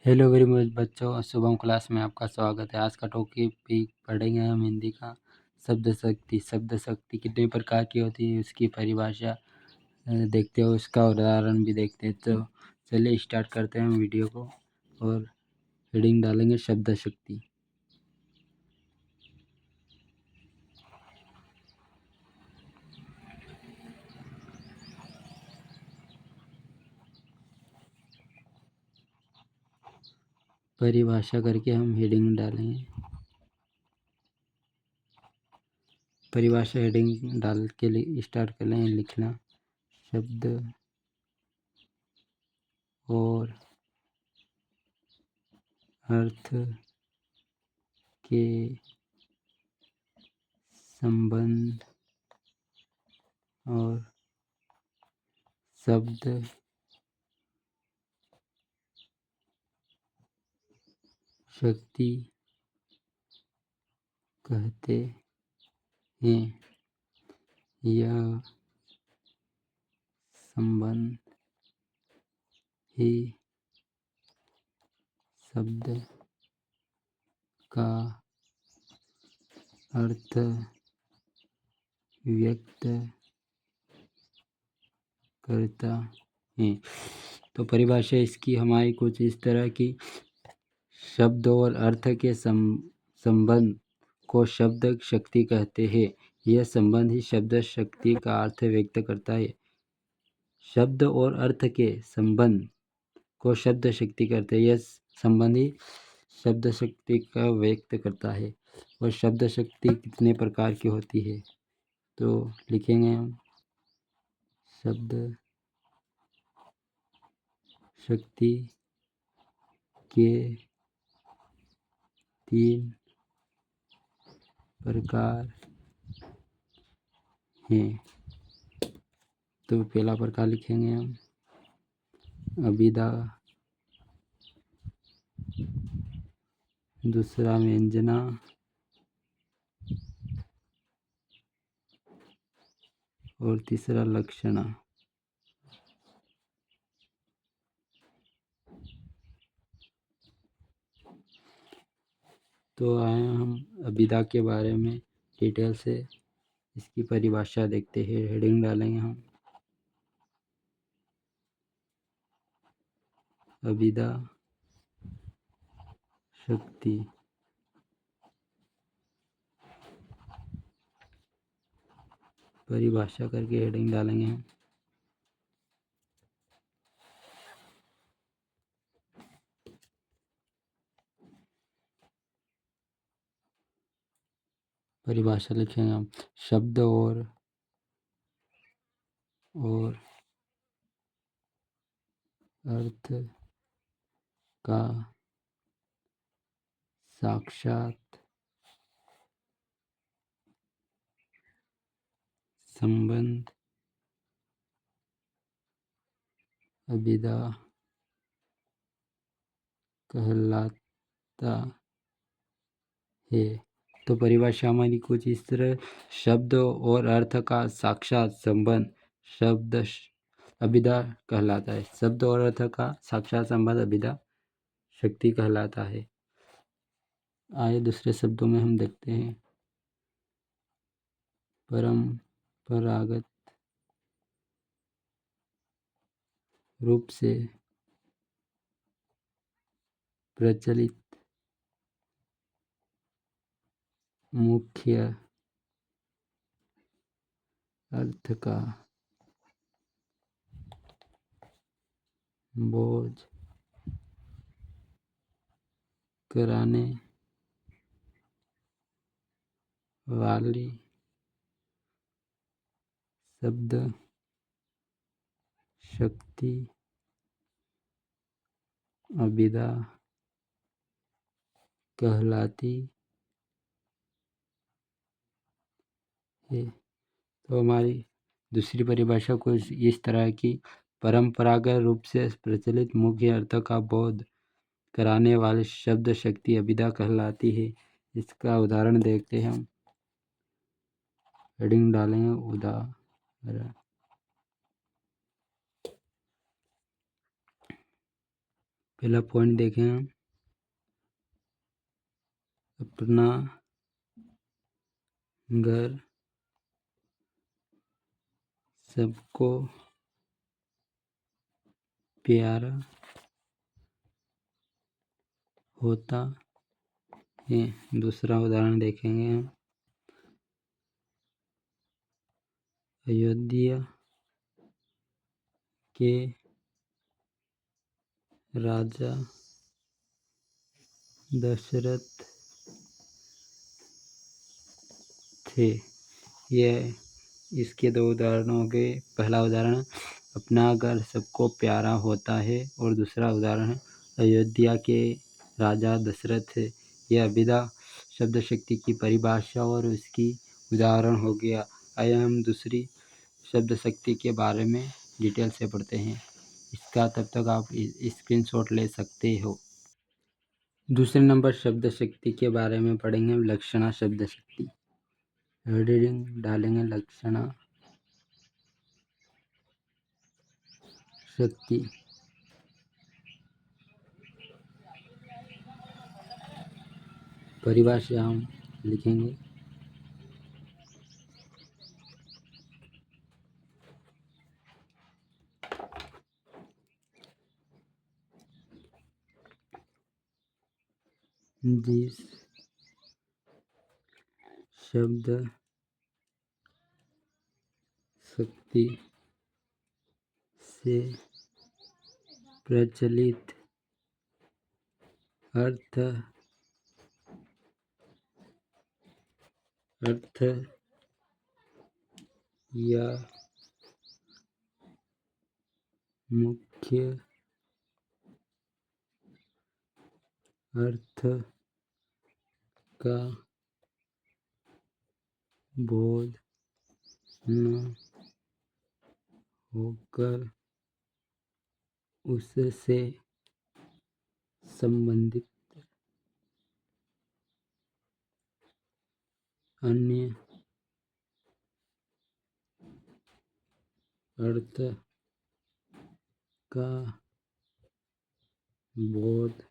Hello very much बच्चों, Shubham class में आपका स्वागत है। आज का टॉपिक पढ़ेंगे हम हिंदी का शब्द शक्ति। शब्द शक्ति कितने प्रकार की होती है, उसकी परिभाषा देखते हो, उसका उदाहरण भी देखते हैं। तो चलिए स्टार्ट करते हैं हम वीडियो को और हेडिंग डालेंगे शब्द शक्ति। परिभाषा करके हम हेडिंग डालेंगे। परिभाषा हेडिंग डाल के लिए स्टार्ट कर लें लिखना। शब्द और अर्थ के संबंध और शब्द शक्ति कहते हैं। यह संबंध ही शब्द का अर्थ व्यक्त करता है। तो परिभाषा इसकी हमारी कुछ इस तरह की, शब्द और अर्थ के संबंध को शब्द शक्ति कहते हैं। यह संबंध ही शब्द शक्ति का अर्थ व्यक्त करता है। शब्द और अर्थ के संबंध को शब्द शक्ति कहते हैं। यह संबंध ही शब्द शक्ति का व्यक्त करता है। और शब्द शक्ति कितने प्रकार की होती है, तो लिखेंगे हम शब्द शक्ति के 3 प्रकार हैं। तो पहला प्रकार लिखेंगे हम अभिधा, दूसरा व्यंजना, और तीसरा लक्षणा। तो आए हम अभिधा के बारे में डिटेल से इसकी परिभाषा देखते हैं। हेडिंग डालेंगे हम अभिधा शक्ति। परिभाषा करके हेडिंग डालेंगे हम परिभाषा लिखेंगे हम शब्द और अर्थ का साक्षात संबंध अभिधा कहलाता है। तो परिभाषा हमारी कुछ इस तरह, शब्द और अर्थ का साक्षात संबंध अभिधा कहलाता है। शब्द और अर्थ का साक्षात संबंध अभिधा शक्ति कहलाता है। आइए दूसरे शब्दों में हम देखते हैं परंपरागत रूप से प्रचलित मुख्य अर्थ का बोझ कराने वाली शब्द शक्ति अभिधा कहलाती है। तो हमारी दूसरी परिभाषा कुछ इस तरह की, परंपरागत रूप से प्रचलित मुख्य अर्थ का बोध कराने वाले शब्द शक्ति अभिधा कहलाती है। इसका उदाहरण देखते हैं हम। हेडिंग डालेंगे उदाहरण। पहला पॉइंट देखें हम, अपना घर सबको प्यारा होता है। दूसरा उदाहरण देखेंगे हम, अयोध्या के राजा दशरथ थे। यह इसके दो उदाहरण हो गए। पहला उदाहरण, अपना घर सबको प्यारा होता है, और दूसरा उदाहरण, अयोध्या के राजा दशरथ थे। यह विदा शब्द शक्ति की परिभाषा और उसकी उदाहरण हो गया। आइए हम दूसरी शब्द शक्ति के बारे में डिटेल से पढ़ते हैं। इसका तब तक आप स्क्रीनशॉट ले सकते हो। दूसरे नंबर शब्द शक्ति के बारे में पढ़ेंगे हम, लक्षणा शब्द शक्ति। हेडिंग डालेंगे लक्षणा शक्ति। परिभाषा हम लिखेंगे, जिस शब्द शक्ति से प्रचलित अर्थ या मुख्य अर्थ का बोध न होकर उससे संबंधित अन्य अर्थ का बोध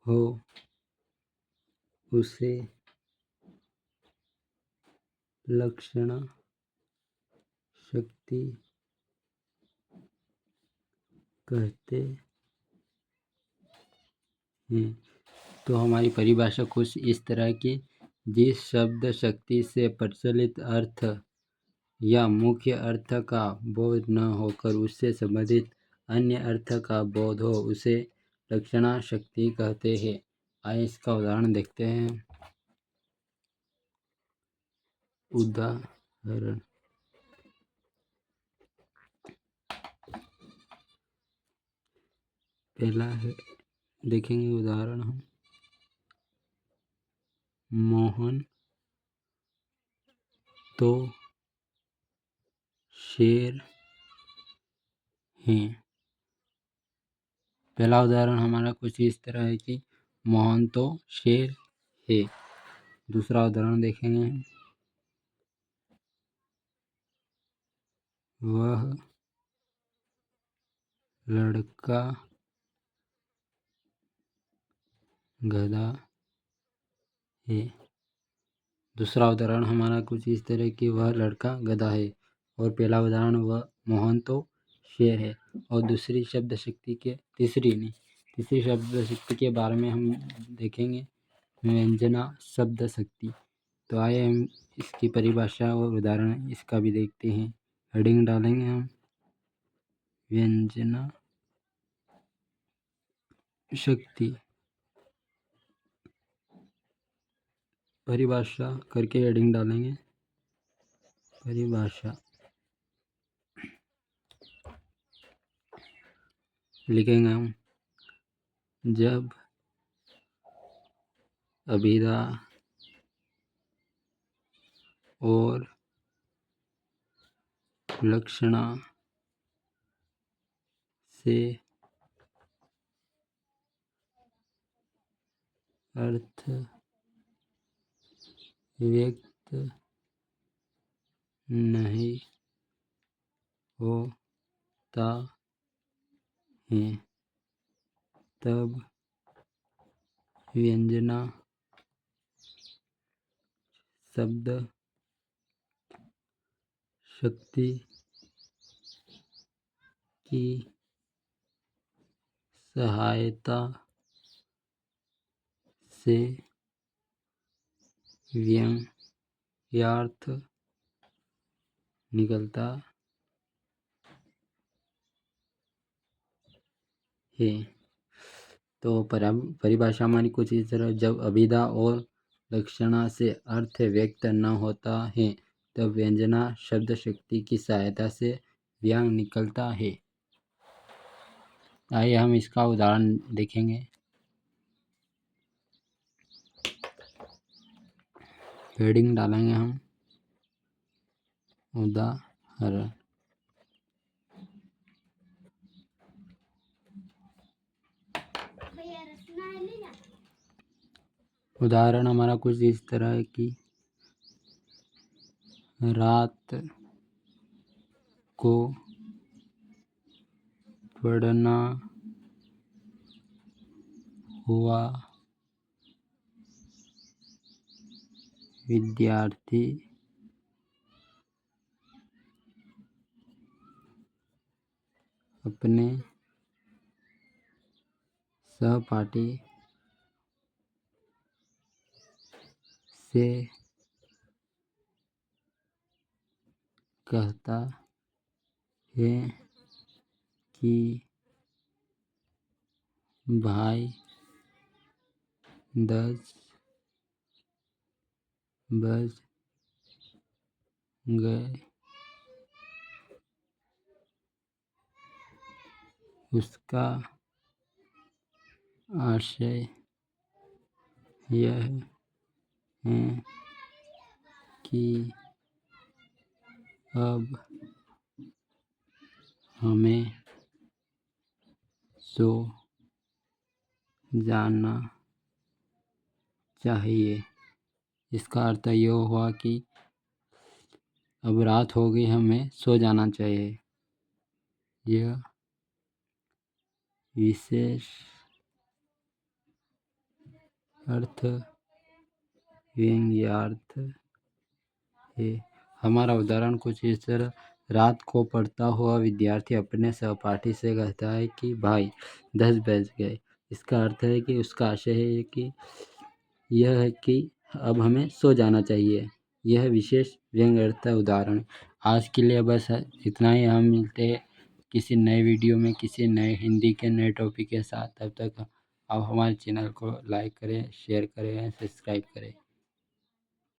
हो, उसे लक्षणा शक्ति कहते हैं। तो हमारी परिभाषा कुछ इस तरह की, जिस शब्द शक्ति से प्रचलित अर्थ या मुख्य अर्थ का बोध न होकर उससे संबंधित अन्य अर्थ का बोध हो, उसे लक्षणा शक्ति कहते हैं। आइए इसका उदाहरण देखते हैं। उदाहरण, पहला है, देखेंगे उदाहरण हम, मोहन तो शेर हैं। पहला उदाहरण हमारा कुछ इस तरह है कि मोहन तो शेर है। दूसरा उदाहरण देखेंगे, वह लड़का गधा है। दूसरा उदाहरण हमारा कुछ इस तरह कि वह लड़का गधा है, और पहला उदाहरण वह मोहन तो शेर है। और तीसरी शब्द शक्ति के बारे में हम देखेंगे, व्यंजना शब्द शक्ति। तो आइए हम इसकी परिभाषा और उदाहरण इसका भी देखते हैं। हेडिंग डालेंगे हम, व्यंजना शक्ति। परिभाषा करके हेडिंग डालेंगे, परिभाषा। लिखेंगे हम, जब अभिधा और लक्षणा से अर्थ व्यक्त नहीं होता है, तब व्यंजना शब्द शक्ति की सहायता से व्यंग्यार्थ निकलता है। तो परिभाषा हमारी कुछ इस तरह, जब अभिधा और लक्षणा से अर्थ व्यक्त न होता है तब व्यंजना शब्द शक्ति की सहायता से व्यंग निकलता है। आइए हम इसका उदाहरण देखेंगे। हेडिंग डालेंगे हम उदाहरण। उदाहरण हमारा कुछ इस तरह है कि रात को पढ़ना हुआ विद्यार्थी अपने सहपाठी से कहता है कि भाई 10 बज गए। उसका आशय यह है कि अब हमें सो जाना चाहिए। इसका अर्थ यह हुआ कि अब रात हो गई, हमें सो जाना चाहिए। यह विशेष अर्थ व्यंग्यार्थ है। हमारा उदाहरण कुछ इस तरह, रात को पढ़ता हुआ विद्यार्थी अपने सहपाठी से कहता है कि भाई 10 बज गए। इसका अर्थ है कि उसका आशय है कि यह है कि अब हमें सो जाना चाहिए। यह विशेष व्यंग्यार्थ उदाहरण। आज के लिए बस इतना ही। हम मिलते हैं किसी नए वीडियो में, किसी नए हिंदी के नए टॉपिक के साथ। तब तक आप हमारे चैनल को लाइक करें, शेयर करें, सब्सक्राइब करें।